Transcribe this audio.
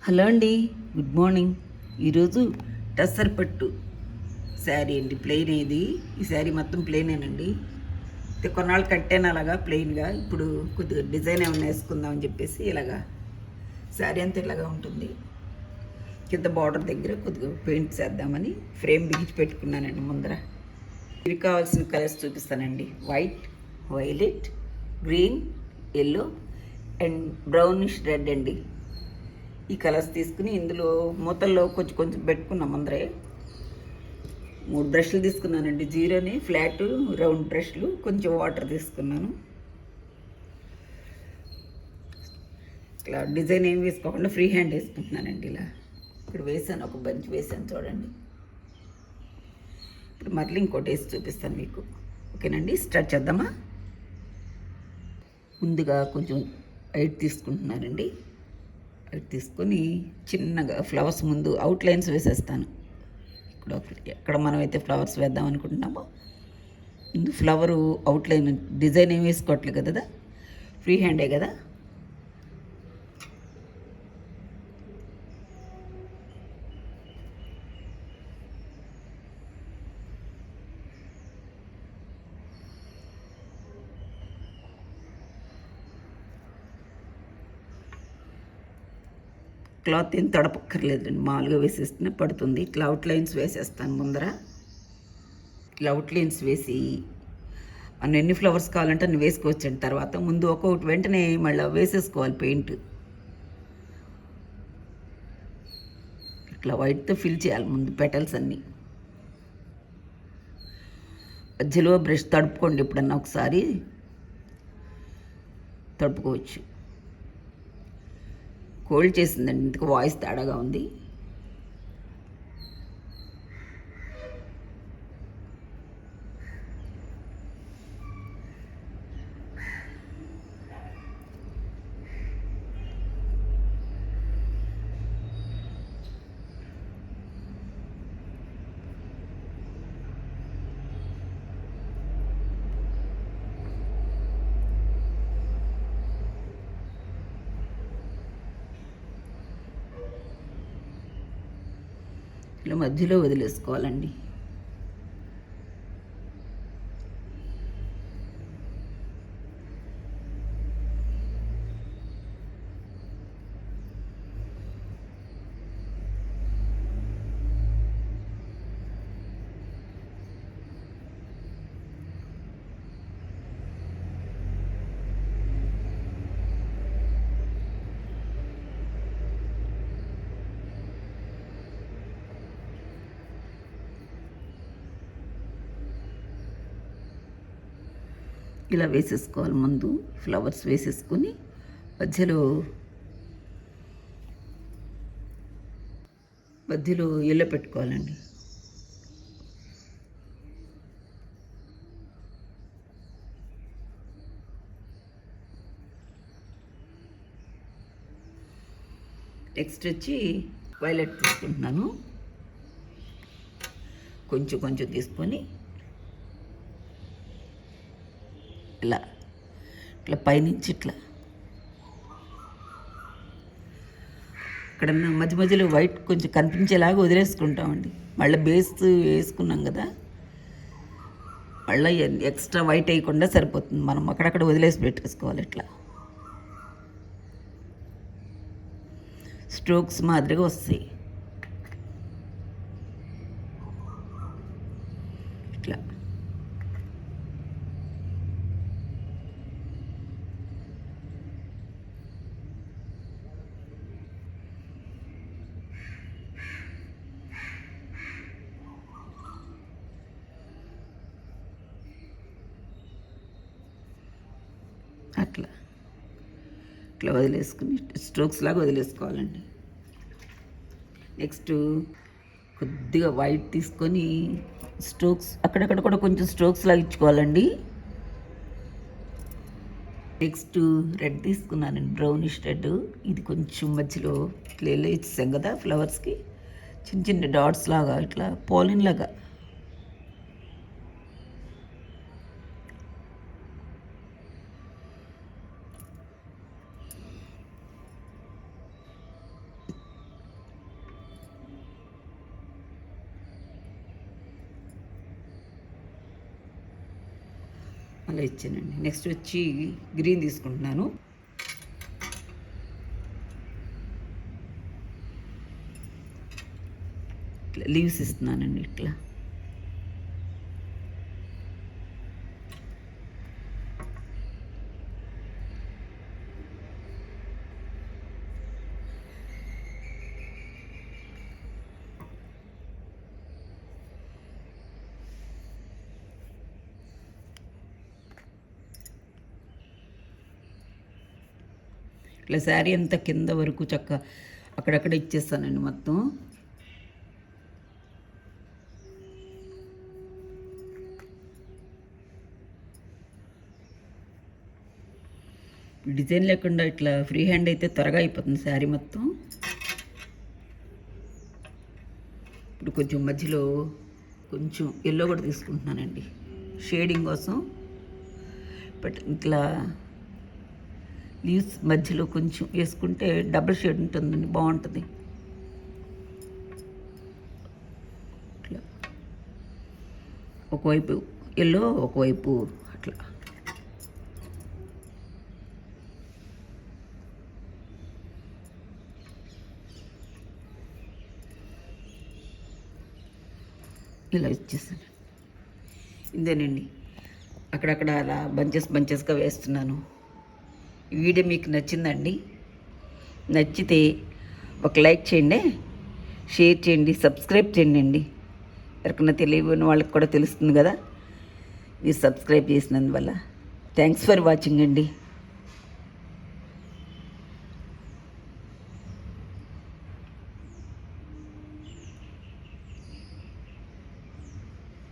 Hello అండి, good morning. ఈరోజు టస్సర్ పట్టు శారీ అండి. ప్లెయిన్ ఇది. ఈ శారీ మొత్తం ప్లెయినేనండి. అయితే కొన్నాళ్ళు కట్టాను అలాగా ప్లెయిన్గా. ఇప్పుడు కొద్దిగా డిజైన్ ఏమైనా వేసుకుందామని చెప్పేసి ఇలాగా శారీ అంతా ఇలాగా ఉంటుంది. కింద బార్డర్ దగ్గర కొద్దిగా పెయింట్ చేద్దామని ఫ్రేమ్ బిగించి పెట్టుకున్నానండి ముందర. ఇది కావాల్సిన కలర్స్ చూపిస్తానండి. White, violet, green, yellow and brownish red అండి. ఈ కలర్స్ తీసుకుని ఇందులో మూతల్లో కొంచెం కొంచెం పెట్టుకున్నాం ముందరే. 3 బ్రష్లు తీసుకున్నానండి. జీరోని ఫ్లాట్ రౌండ్ బ్రష్లు, కొంచెం వాటర్ తీసుకున్నాను. ఇట్లా డిజైన్ ఏం వేసుకోకుండా ఫ్రీ హ్యాండ్ వేసుకుంటున్నానండి. ఇలా ఇక్కడ వేసాను, ఒక బంచ్ వేసాను చూడండి. ఇప్పుడు మళ్ళీ ఇంకోటి వేసి చూపిస్తాను మీకు. ఓకేనండి, స్టార్ట్ చేద్దామా? ముందుగా కొంచెం వైట్ తీసుకుంటున్నానండి. వైట్ తీసుకొని చిన్నగా ఫ్లవర్స్ ముందు అవుట్లైన్స్ వేసేస్తాను. ఇక్కడ ఎక్కడ మనం అయితే ఫ్లవర్స్ వేద్దాం అనుకుంటున్నామో ముందు ఫ్లవరు అవుట్లైన్, డిజైన్ ఏం వేసుకోవట్లేదు కదా, ఫ్రీ హ్యాండే కదా. క్లాత్ ఏం తడపక్కర్లేదండి, మామూలుగా వేసేస్తేనే పడుతుంది. ఇట్లా అవుట్లైన్స్ వేసేస్తాను ముందర. ఇట్లా అవుట్లైన్స్ వేసి మనం ఎన్ని ఫ్లవర్స్ కావాలంటే అన్ని వేసుకోవచ్చండి. తర్వాత ముందు ఒక్కొక్కటి వెంటనే మళ్ళీ వేసేసుకోవాలి పెయింట్. ఇట్లా వైట్తో ఫిల్ చేయాలి ముందు పెటల్స్ అన్నీ. మధ్యలో బ్రష్ తడుపుకోండి, ఎప్పుడన్నా ఒకసారి తడుపుకోవచ్చు. కోల్డ్ చేసిందండి, ఇందుకు వాయిస్ తేడాగా ఉంది. ఇలా మధ్యలో వదిలేసుకోవాలండి. ఇలా వేసేసుకోవాలి. ముందు ఫ్లవర్స్ వేసేసుకొని మధ్యలో మధ్యలో ఎల్లో పెట్టుకోవాలండి. నెక్స్ట్ వచ్చి వైలెట్ తీసుకుంటున్నాను. కొంచెం కొంచెం తీసుకొని ఇలా ఇట్లా పైనుంచి ఇట్లా ఇక్కడ మధ్య మధ్యలో వైట్ కొంచెం కనిపించేలాగా వదిలేసుకుంటామండి. మళ్ళీ బేస్ వేసుకున్నాం కదా, మళ్ళీ ఎక్స్ట్రా వైట్ వేయకుండా సరిపోతుంది. మనం అక్కడక్కడ వదిలేసి పెట్టేసుకోవాలి. ఇట్లా స్ట్రోక్స్ మాదిరిగా వస్తాయి. ఇట్లా అట్లా ఇట్లా వదిలేసుకుని స్ట్రోక్స్ లాగా వదిలేసుకోవాలండి. నెక్స్ట్ కొద్దిగా వైట్ తీసుకొని స్ట్రోక్స్ అక్కడక్కడ కూడా కొంచెం స్ట్రోక్స్ లాగా ఇచ్చుకోవాలండి. నెక్స్ట్ రెడ్ తీసుకున్నానండి, బ్రౌనిష్ రెడ్. ఇది కొంచెం మధ్యలో ఇట్లా ఇచ్చేసాం కదా ఫ్లవర్స్కి, చిన్న చిన్న డాట్స్ లాగా ఇట్లా పోలిన్ లాగా. అలా ఇచ్చానండి. నెక్స్ట్ వచ్చి గ్రీన్ తీసుకుంటున్నాను. ఇట్లా లీవ్స్ ఇస్తున్నానండి. ఇట్లా ఇట్లా శారీ అంతా కింద వరకు అక్కడక్కడ ఇచ్చేస్తానండి మొత్తం. డిజైన్ లేకుండా ఇట్లా ఫ్రీ హ్యాండ్ అయితే త్వరగా అయిపోతుంది శారీ మొత్తం. ఇప్పుడు కొంచెం మధ్యలో కొంచెం ఎల్లో కూడా తీసుకుంటున్నానండి షేడింగ్ కోసం. బట్ ఇట్లా లీవ్స్ మధ్యలో కొంచెం వేసుకుంటే డబుల్ షేడ్ ఉంటుందండి, బాగుంటుంది. ఇట్లా ఒకవైపు ఎల్లో ఒకవైపు అట్లా ఇలా ఇచ్చేసాను. ఇదేనండి, అక్కడక్కడ అలా బంచెస్గా వేస్తున్నాను. ఈ వీడియో మీకు నచ్చిందండి? నచ్చితే ఒక లైక్ చేయండి, షేర్ చేయండి, సబ్స్క్రైబ్ చేయండి అండి. ఎవరికన్నా తెలియని వాళ్ళకి కూడా తెలుస్తుంది కదా మీరు సబ్స్క్రైబ్ చేసినందువల్ల. థ్యాంక్స్ ఫర్ వాచింగ్ అండి.